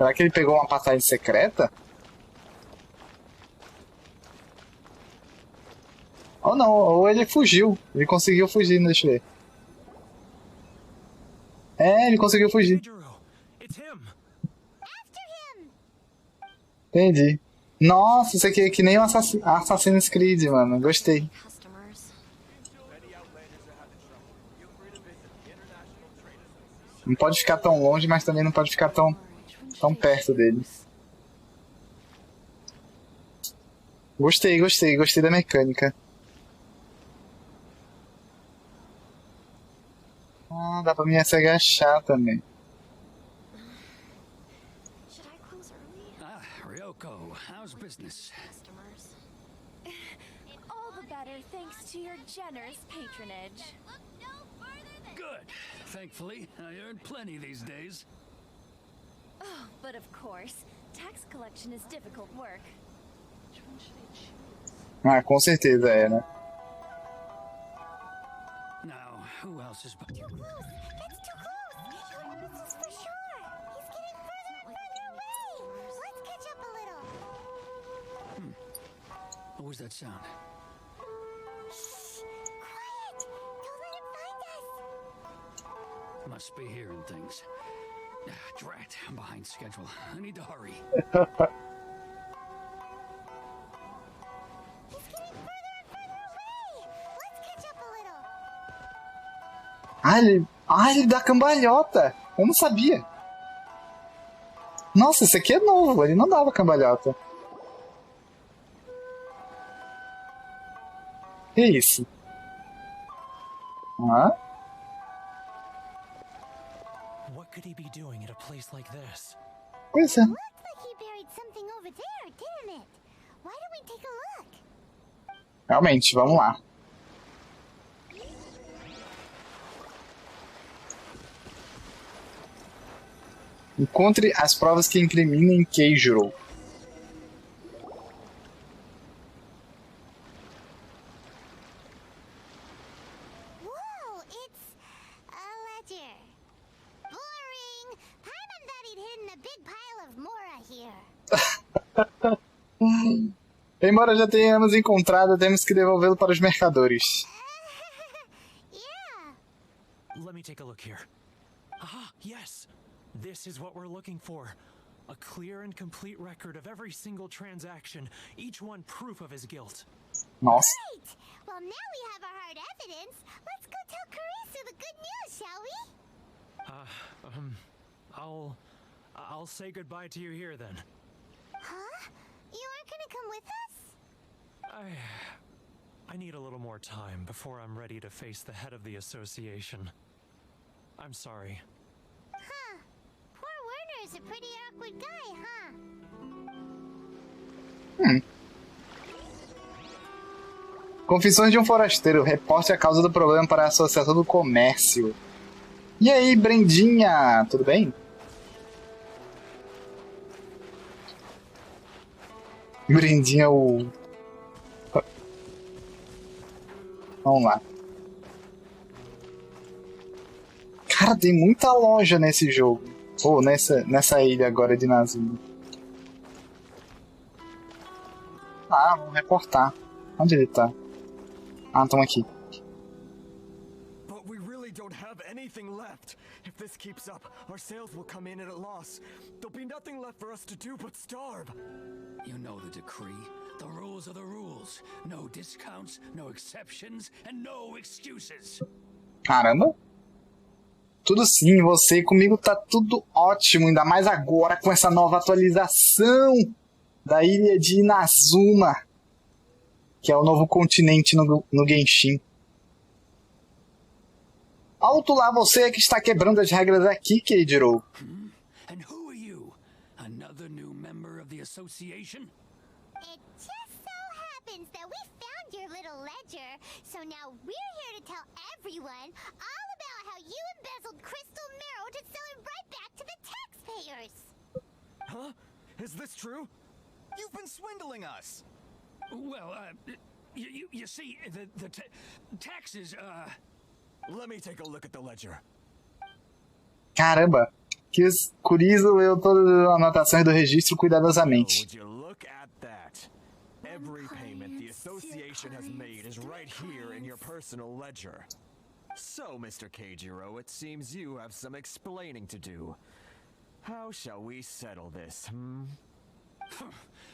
Será que ele pegou uma passagem secreta? Ou não, ou ele fugiu. Ele conseguiu fugir, deixa eu ver. É, ele conseguiu fugir. Entendi. Nossa, isso aqui é que nem um Assassin's Creed, mano. Gostei. Não pode ficar tão longe, mas também não pode ficar tão perto dele. Gostei da mecânica. Ah, dá pra mim se agachar também. Ryoko, how's business? All the better thanks to your generous patronage. Good. Thankfully, I earn plenty these days. Oh, but of course, tax collection is difficult work. Ah, com certeza é, né? Now, who else is... Too close! It's too close! Your business for sure! He's getting further and further away! Let's catch up a little! What was that sound? Shh! Quiet! Don't let him find us! Must be hearing things. Drat, I'm behind schedule. I need to hurry. He's getting further and further away! Let's catch up a little! Ele dá cambalhota. Eu não sabia. Nossa, esse aqui é novo. Ele não dava cambalhota. Que isso? Ah? What could he be doing at a place like this? Pois é. Looks like he buried something over there, didn't it? Why don't we take a look? Realmente, vamos lá. Encontre as provas que incriminem Keijiro. Whoa, it's a ledger. Boring. Paimon thought he'd hidden a big pile of Mora here. Embora já tenhamos encontrado, temos que devolvê-lo para os mercadores. Yeah. Let me take a look here. Ah, yes! This is what we're looking for. A clear and complete record of every single transaction, each one proof of his guilt. Nossa. Great. Well, now we have our hard evidence. Let's go tell Karisu the good news, shall we? I'll say goodbye to you here then. Huh? You aren't gonna come with us? I need a little more time before I'm ready to face the head of the association. I'm sorry. Huh. Poor Werner's a pretty awkward guy, huh? Confissões de um forasteiro. Reporte a causa do problema para a Associação do Comércio. E aí, Brendinha? Tudo bem? Brendinha, o... Vamos lá. Cara, tem muita loja nesse jogo. Ou nessa ilha agora de Nazumi. Ah, vamos reportar. Onde ele tá? Ah, estamos aqui. But we really don't have anything left. If this keeps up, our sales will come in at a loss. There'll be nothing left for us to do but starve. You know the decree. The rules are the rules. No discounts, no exceptions, and no excuses. Caramba. Tudo sim, você e comigo tá tudo ótimo. Ainda mais agora com essa nova atualização da ilha de Inazuma. Que é o novo continente no Genshin. Alto lá, você que está quebrando as regras aqui, Keijiro. And who are you? Another new member of the association? It just so happens that we found your little ledger, so now we're here to tell everyone all about how you embezzled crystal marrow to sell it right back to the taxpayers. Huh? Is this true? You've been swindling us. Well, you see, the taxes, Let me take a look at the ledger. Caramba. Que Kurizo leu todas as anotações do registro cuidadosamente. Would you look at that? Every payment the association has made is right here in your personal ledger. So, Mr. Keijiro, it seems you have some explaining to do. How shall we settle this,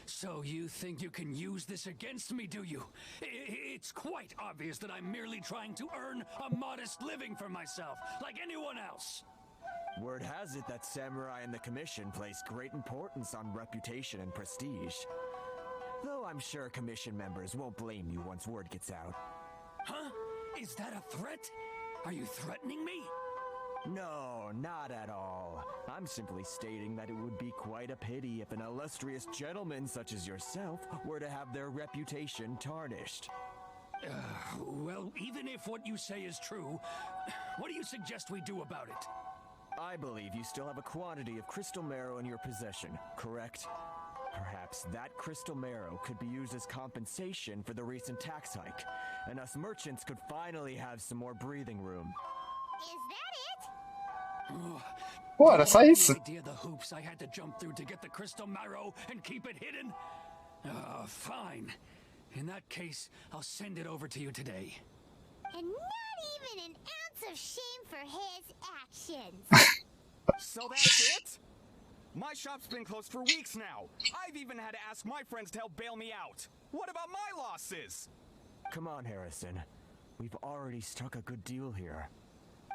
So you think you can use this against me, do you? It's quite obvious that I'm merely trying to earn a modest living for myself, like anyone else. Word has it that Samurai and the Commission place great importance on reputation and prestige. Though I'm sure Commission members won't blame you once word gets out. Huh? Is that a threat? Are you threatening me? No, not at all. I'm simply stating that it would be quite a pity if an illustrious gentleman such as yourself were to have their reputation tarnished. Well, even if what you say is true, what do you suggest we do about it? I believe you still have a quantity of crystal marrow in your possession, correct? Perhaps that crystal marrow could be used as compensation for the recent tax hike, and us merchants could finally have some more breathing room. Is that it? Pô, era só isso. The idea of the hoops I had to jump through to get the crystal marrow and keep it hidden? Fine. In that case, I'll send it over to you today. And not even an ounce of shame for his actions. So that's it? My shop's been closed for weeks now. I've even had to ask my friends to help bail me out. What about my losses? Come on, Harrison. We've already struck a good deal here.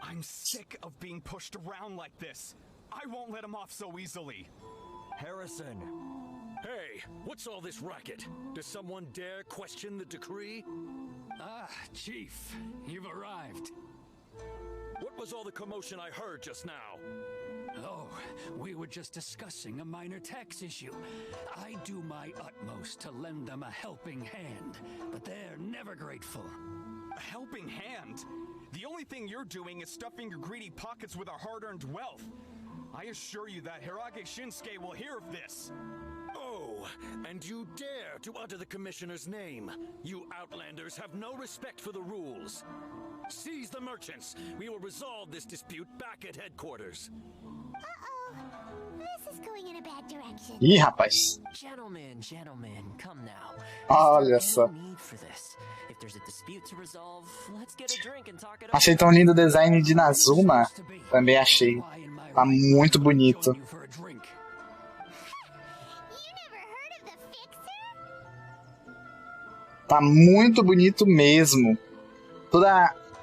I'm sick of being pushed around like this. I won't let him off so easily. Harrison! Hey, what's all this racket? Does someone dare question the decree? Ah, Chief, you've arrived. What was all the commotion I heard just now? Oh, we were just discussing a minor tax issue. I do my utmost to lend them a helping hand, but they're never grateful. A helping hand? The only thing you're doing is stuffing your greedy pockets with our hard-earned wealth. I assure you that Hirage Shinsuke will hear of this. Oh, and you dare to utter the commissioner's name. You outlanders have no respect for the rules. Seize the merchants. We will resolve this dispute back at headquarters. Uh-oh. This is going in a bad direction. Ih, rapaz. Gentlemen, come now. Olha Is there só. any need for this? If there's a dispute to resolve, let's get a drink and talk it Achei tão lindo o design de Inazuma. Também achei. Tá muito bonito. You for a drink. You never heard of the Fixer? Tá muito bonito mesmo.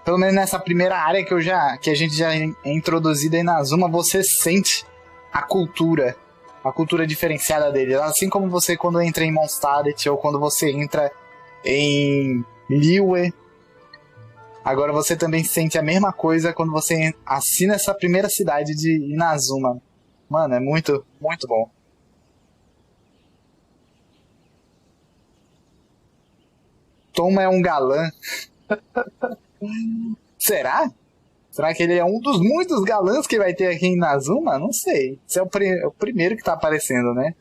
Pelo menos nessa primeira área que a gente já é introduzida em Inazuma, você sente a cultura diferenciada dele. Assim como você quando entra em Mondstadt ou quando você entra em Liyue. Agora você também sente a mesma coisa quando você assina essa primeira cidade de Inazuma. Mano, é muito, muito bom. Toma é um galã. Será? Será que ele é um dos muitos galãs que vai ter aqui em Inazuma? Não sei. Esse é o primeiro que tá aparecendo, né?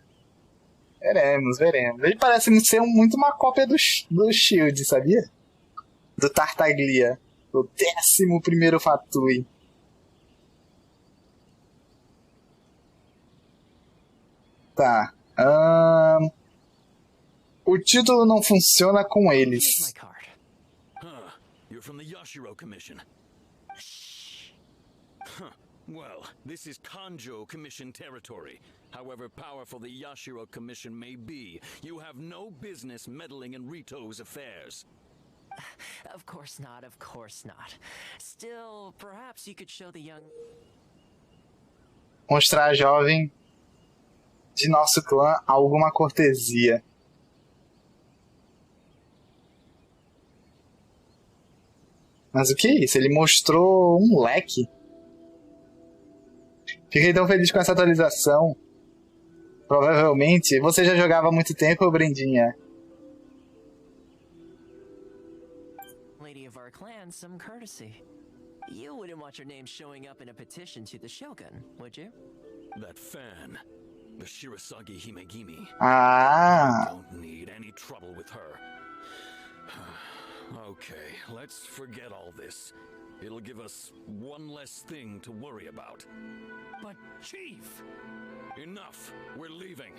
Veremos. Ele parece ser muito uma cópia do Shield, sabia? Do Tartaglia. Do 11º Fatui. Tá. O título não funciona com eles. my card. Huh. You're from the Yashiro Commission. Huh. Well, this is Kanjo Commission territory. However powerful the Yashiro Commission may be, you have no business meddling in Rito's affairs. Of course not. Still, perhaps you could show the young... Mostrar a jovem de nosso clã alguma cortesia. Mas o que é isso? Ele mostrou um leque. Fiquei tão feliz com essa atualização. Provavelmente você já jogava há muito tempo, Brendinha. lady of our clan some courtesy. You wouldn't want your name showing up in a petition to the Shogun, would you? That fan, the Shirasagi Himegimi. Ah, Don't need any trouble with her. Okay, let's forget all this. It'll give us one less thing to worry about. But, Chief! Enough. We're leaving.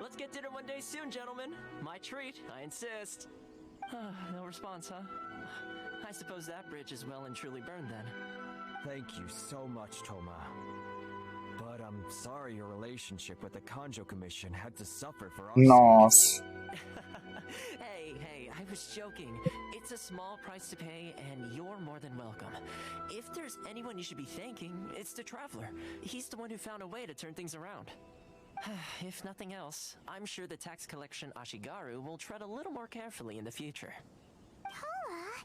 Let's get dinner one day soon, gentlemen. My treat, I insist. No response, huh? I suppose that bridge is well and truly burned then. Thank you so much, Toma. But I'm sorry your relationship with the Kanjo Commission had to suffer for our sake. Nossa. Hey, I was joking. It's a small price to pay, and you're more than welcome. If there's anyone you should be thanking, it's the Traveler. He's the one who found a way to turn things around. If nothing else, I'm sure the tax collection Ashigaru will tread a little more carefully in the future. Toa?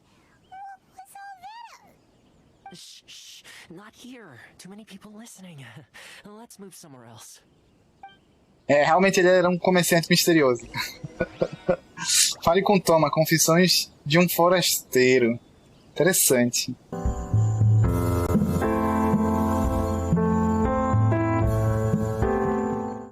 What's all that? Shh, not here. Too many people listening. Let's move somewhere else. É, realmente ele era um comerciante misterioso. Fale com Toma, Confissões de um Forasteiro. Interessante.